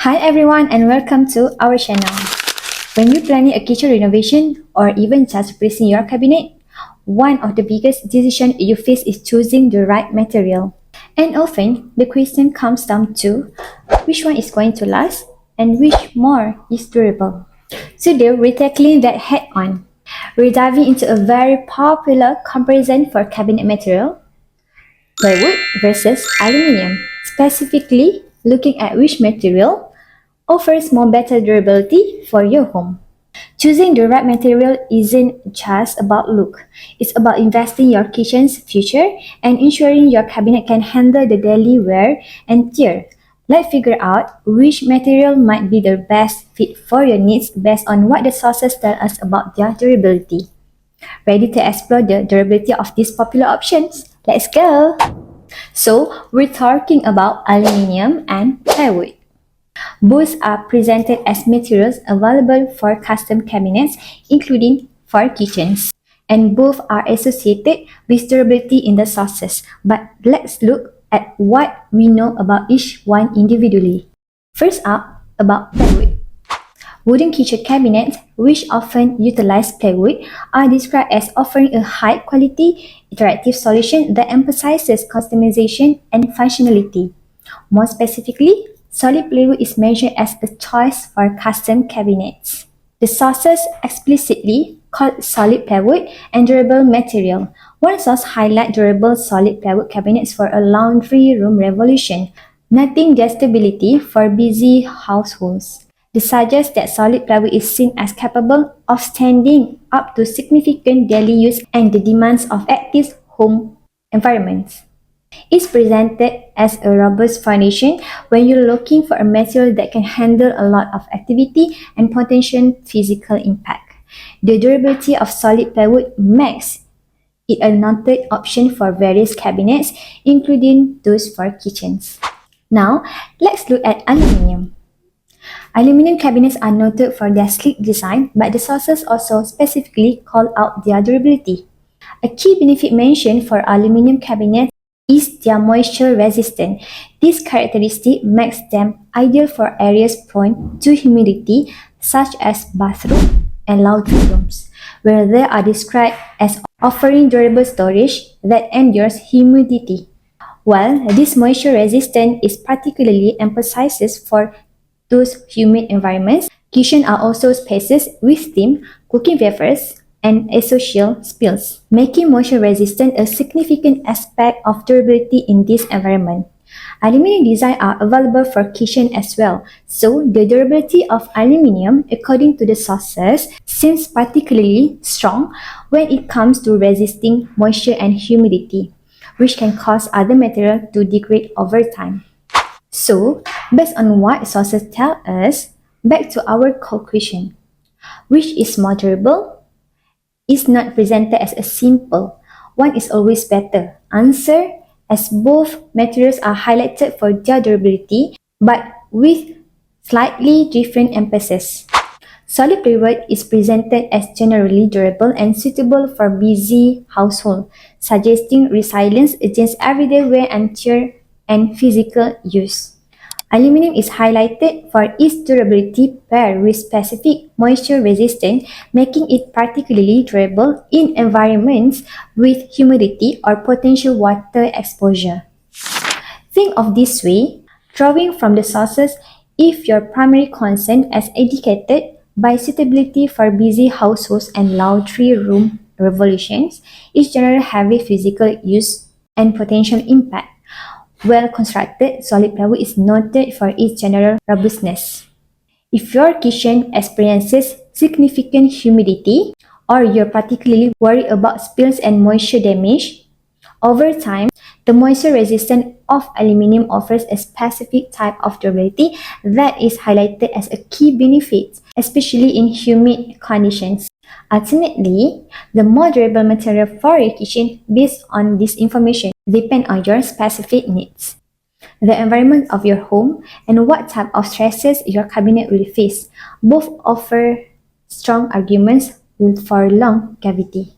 Hi everyone and welcome to our channel. When you're planning a kitchen renovation or even just replacing your cabinet, one of the biggest decisions you face is choosing the right material. And often, the question comes down to which one is going to last and which more is durable. Today, we're tackling that head on. We're diving into a very popular comparison for cabinet material, plywood versus aluminium, specifically looking at which material offers more better durability for your home. Choosing the right material isn't just about look. It's about investing in your kitchen's future and ensuring your cabinet can handle the daily wear and tear. Let's figure out which material might be the best fit for your needs based on what the sources tell us about their durability. Ready to explore the durability of these popular options? Let's go! So, we're talking about aluminium and plywood. Both are presented as materials available for custom cabinets, including for kitchens. And both are associated with durability in the sources. But let's look at what we know about each one individually. First up, about plywood. Wooden kitchen cabinets, which often utilize plywood, are described as offering a high-quality, interactive solution that emphasizes customization and functionality. More specifically, solid plywood is measured as a choice for custom cabinets. The sources explicitly call solid plywood and durable material. One source highlights durable solid plywood cabinets for a laundry room revolution, noting their stability for busy households. This suggests that solid plywood is seen as capable of standing up to significant daily use and the demands of active home environments. It's presented as a robust foundation when you're looking for a material that can handle a lot of activity and potential physical impact. The durability of solid plywood makes it a noted option for various cabinets, including those for kitchens. Now, let's look at aluminium. Aluminium cabinets are noted for their sleek design, but the sources also specifically call out their durability. A key benefit mentioned for aluminium cabinets is their moisture resistant. This characteristic makes them ideal for areas prone to humidity, such as bathroom and laundry rooms, where they are described as offering durable storage that endures humidity. While this moisture resistance is particularly emphasized for those humid environments, kitchens are also spaces with steam, cooking vapors, and aerosol spills, making moisture resistant a significant aspect of durability in this environment. Aluminium designs are available for kitchen as well, so the durability of aluminium, according to the sources, seems particularly strong when it comes to resisting moisture and humidity, which can cause other materials to degrade over time. So, based on what sources tell us, back to our core question: which is more durable? Is not presented as a simple one is always better answer, as both materials are highlighted for their durability but with slightly different emphasis. Solid plywood is presented as generally durable and suitable for busy households, suggesting resilience against everyday wear and tear and physical use. Aluminium is highlighted for its durability paired with specific moisture resistance, making it particularly durable in environments with humidity or potential water exposure. Think of this way: drawing from the sources, if your primary concern is indicated by suitability for busy households and laundry room revolutions, its general heavy physical use and potential impact. Well-constructed solid plywood is noted for its general robustness. If your kitchen experiences significant humidity or you're particularly worried about spills and moisture damage, over time, the moisture resistance of aluminium offers a specific type of durability that is highlighted as a key benefit, especially in humid conditions. Ultimately, the more durable material for your kitchen based on this information depend on your specific needs, the environment of your home, and what type of stresses your cabinet will face. Both offer strong arguments for longevity.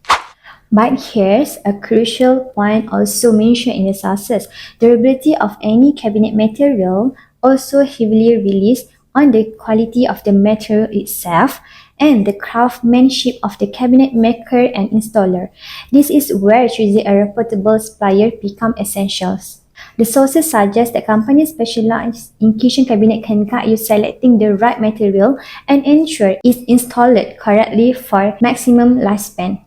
But here's a crucial point also mentioned in the sources: durability of any cabinet material also heavily relies on the quality of the material itself and the craftsmanship of the cabinet maker and installer. This is where choosing a reputable supplier becomes essential. The sources suggest that companies specialized in kitchen cabinet can guide you selecting the right material and ensure it's installed correctly for maximum lifespan.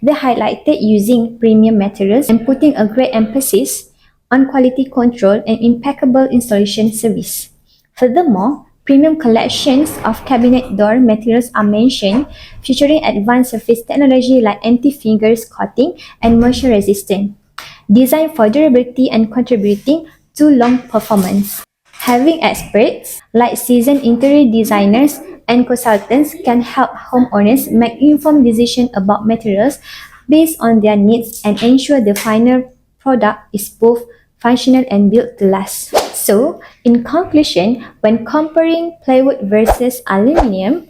They highlighted using premium materials and putting a great emphasis on quality control and impeccable installation service. Furthermore, premium collections of cabinet door materials are mentioned, featuring advanced surface technology like anti-fingers coating and moisture resistant, designed for durability and contributing to long performance. Having experts like seasoned interior designers and consultants can help homeowners make informed decisions about materials based on their needs and ensure the final product is both functional and built to last. So, in conclusion, when comparing plywood versus aluminium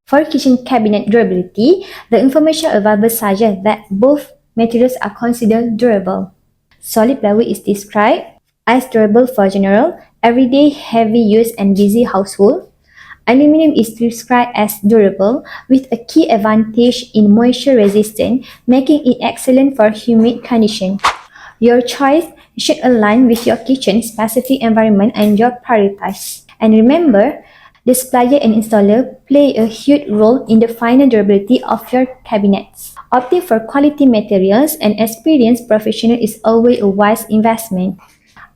for kitchen cabinet durability, the information available suggests that both materials are considered durable. Solid plywood is described as durable for general, everyday heavy use and busy household. Aluminium is described as durable with a key advantage in moisture resistant, making it excellent for humid conditions. Your choice should align with your kitchen specific environment and your priorities. And remember, the supplier and installer play a huge role in the final durability of your cabinets. Opting for quality materials and experienced professional is always a wise investment.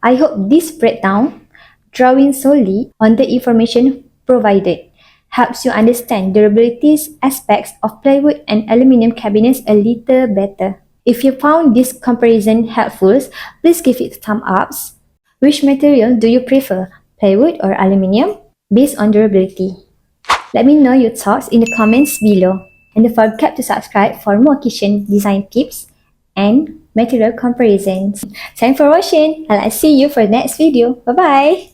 I hope this breakdown, drawing solely on the information provided, helps you understand durability aspects of plywood and aluminum cabinets a little better. If you found this comparison helpful, please give it a thumb up. Which material do you prefer, plywood or aluminium, based on durability? Let me know your thoughts in the comments below. And don't forget to subscribe for more kitchen design tips and material comparisons. Thanks for watching, and I'll see you for the next video. Bye bye!